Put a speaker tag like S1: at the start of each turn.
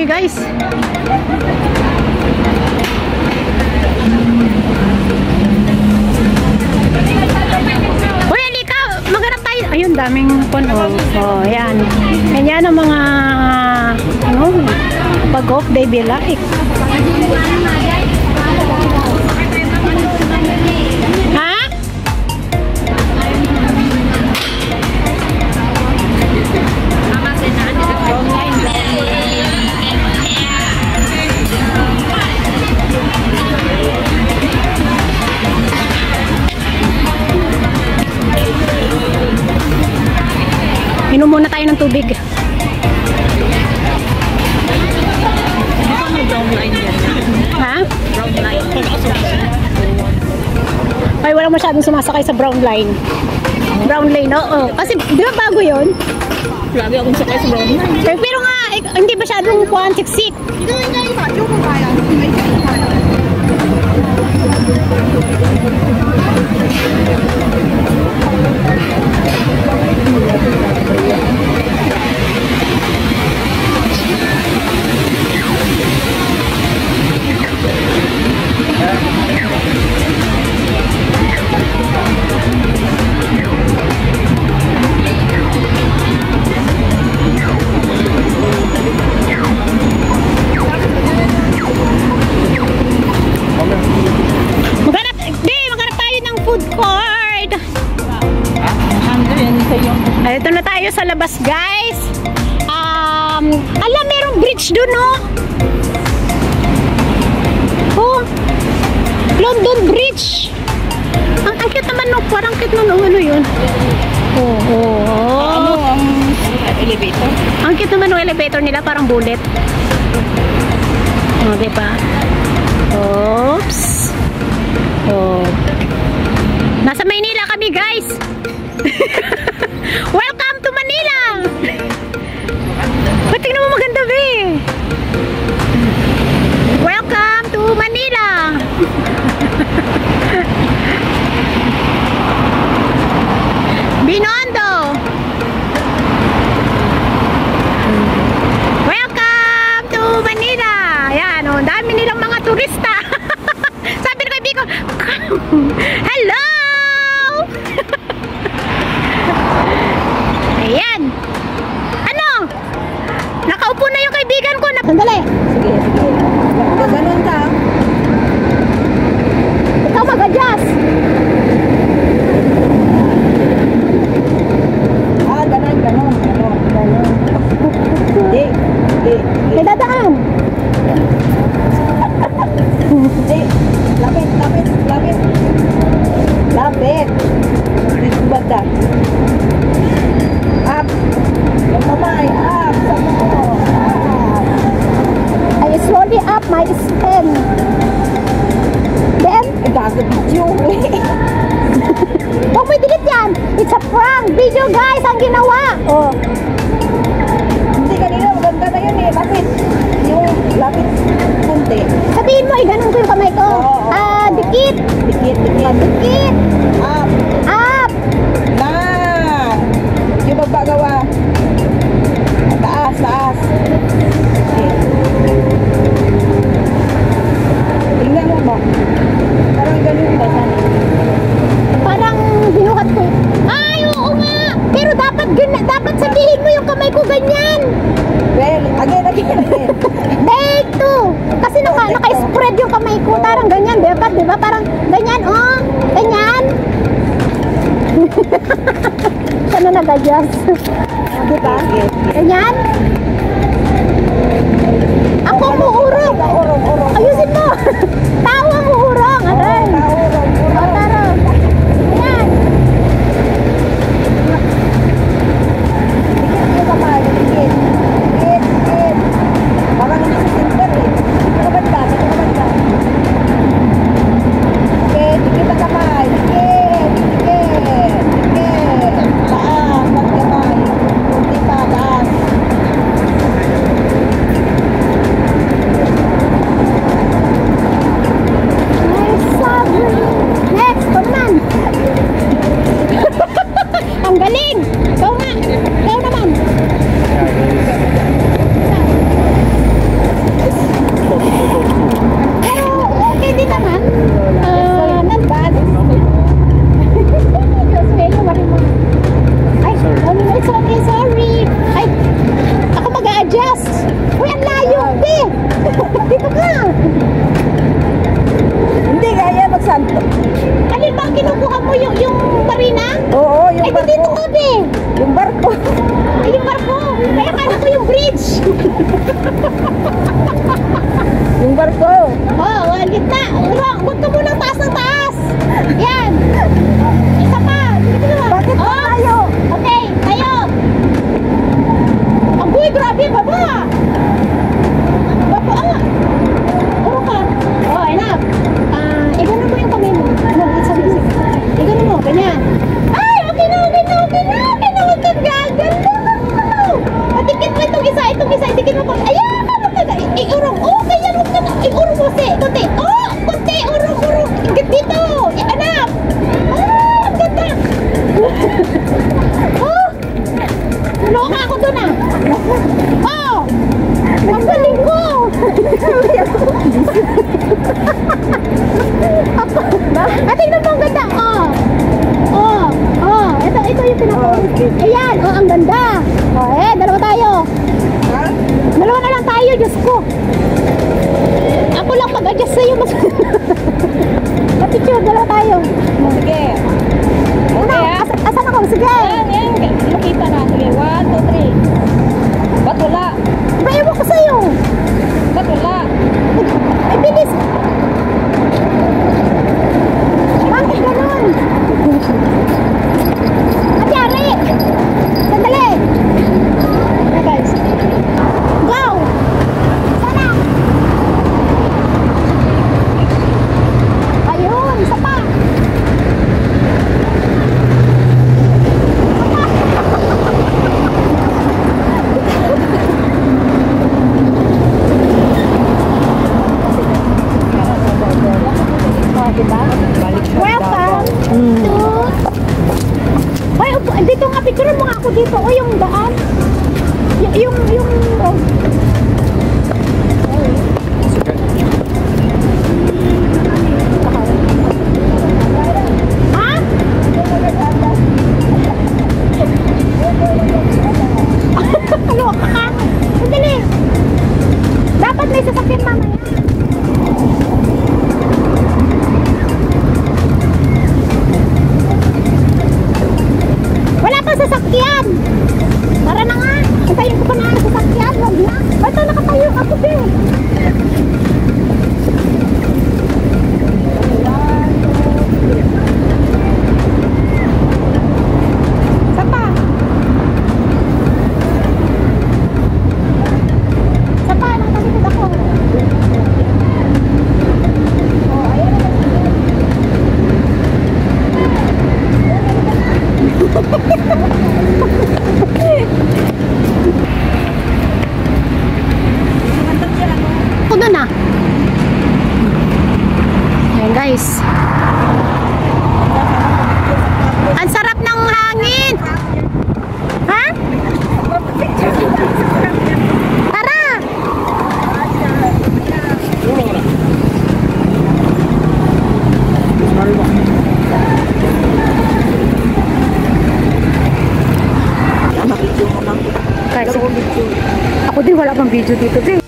S1: kami guys. Uy, halika, maghanap tayo. Ayun, daming puno. Oh, yan. Ganyan ang mga ano, pag-off day be like. Ha? Inom muna tayo ng tubig. Ha?
S2: Brown line.
S1: Ay, walang masyadong sumasakay sa brown line. Brown lane, oo. Kasi, di ba bago yun?
S2: Lagi akong sakay sa brown line.
S1: Pero nga, hindi masyadong siksik. Maghanap tayo ng food court. Ay, ito na tayo sa labas, guys. Alam, merong bridge dun, no? Oh, London Bridge. Ang cute naman, no? Parang cute na, no? Ano yun?
S2: Ano ang elevator?
S1: Ang cute naman ng elevator nila, parang bullet. Oh, diba? Oops. Oh. Nasa Maynila kami, guys. Welcome to Manila. Tingnan mo, maganda ba eh. Welcome to Manila. Binondo. Welcome to Manila. Yan, oh, dami nilang mga turista. Sabi ng kaibigan ko, hello. Ayan. Ano? Nakaupo na yung kaibigan ko. Sandali.
S2: Sige, sige. Ganun ka.
S1: Ikaw mag-adjust.
S2: Ganun. Hindi.
S1: May dadaan.
S2: Hindi. Lapit. Dito banda. Up. Yung kamay. Up. Sama mo. Up.
S1: I slowly up my stem. Then,
S2: Gagabidyo.
S1: huwag mo i-delete yan. It's a prank video, guys, ang ginawa. Oh.
S2: Hindi, kanina maganda na yun eh. Lapit. Yung lapit kunti.
S1: Sabihin mo, ganun ko yung kamay ko. Dikit.
S2: Dikit.
S1: Dikit.
S2: Up.
S1: Up.
S2: Na. Yung magbagawa. Taas. Okay. Tingnan mo ba? Parang ganun ba sana?
S1: Parang binuhat ko. Ay, oo nga. Pero dapat sabihin mo yung kamay ko ganyan.
S2: Well, again.
S1: Take two. Kasi naka-spread yung kamay ko. Parang ganyan, dapat, di ba? Parang ganyan, oh. Ganyan. Sana nag-adjust. Di ba? Ganyan. Ako muurong. Ayusin mo. Tawa muurong. Aray. Tara. Yan.
S2: Dikit yung kamay. Dikit. Parang hindi sa center eh. Nakabad ka. Okay, dikit ang kamay. Dikit. Taas. Pagkamay. Kunti pa. Taas.
S1: ba kinukuha mo yung marina?
S2: Oo, yung
S1: Ay,
S2: barko.
S1: dito ka, be.
S2: Yung barko.
S1: Ay, yung barko. Kaya kala ko yung bridge.
S2: Yung barko.
S1: Oh, wal, gitna. Huwag ka munang taas ng taas. Yan. Isa pa. Dito naman.
S2: Bakit ba tayo?
S1: Okay, tayo. Agoy, grabe, baba. Baba, puro ka. Oh, enough. Igano mo yung kamay mo. No, it's okay. Igano mo, ganyan. Ay, okay na, okay na, okay na. Okay na, huwag kang gagalaw. Patikit mo itong isa, itikit mo pa. Ayan, huwag ka na. Iurong. Oh, ganyan, huwag ka na. Iurong mo, kunti. Oh, kunti, urong. Ingit dito. Anak. Ah, ang ganda. Oh, loka ako dun ah. Oh, ang galing ko. Tingnan mo ang ganda. Ito yung pinaka-ultimate. Ayan, ang ganda. Dalawa tayo.
S2: Ha?
S1: Dalawa na lang tayo, Diyos ko. Ako lang mag-adjust sa'yo. Attitude, dalawa tayo.
S2: Sige.
S1: Ano? Asan ako? Sige.
S2: Ayan. Makita na. Sige. 1, 2, 3. Ba't wala?
S1: Bayo ko sa'yo.
S2: Ba't wala?
S1: Ay, bilis. Bakit ganun? Atyari. Sandali. Okay, guys. Go. Sana. Ayun, isa pa. Diba? Welcome to... Hoy, dito nga, picturean mo nga ako dito. O, yung daan. Yung... Oh. Ha? Kaloka ka. Sandali. Dapat may sasakyan mamaya. Wala pang sasakyan. Tara na nga. Hintayin ko pa na ang sasakyan. Wag na. Ito, nakatayo ako din. Isa pa. Isa pa. Nakalikod ako. Oh, ayun. Ako doon ah. Ayan guys. Ang sarap ng hangin. Ha? Tara. Guys, ako din wala pang video dito, eh.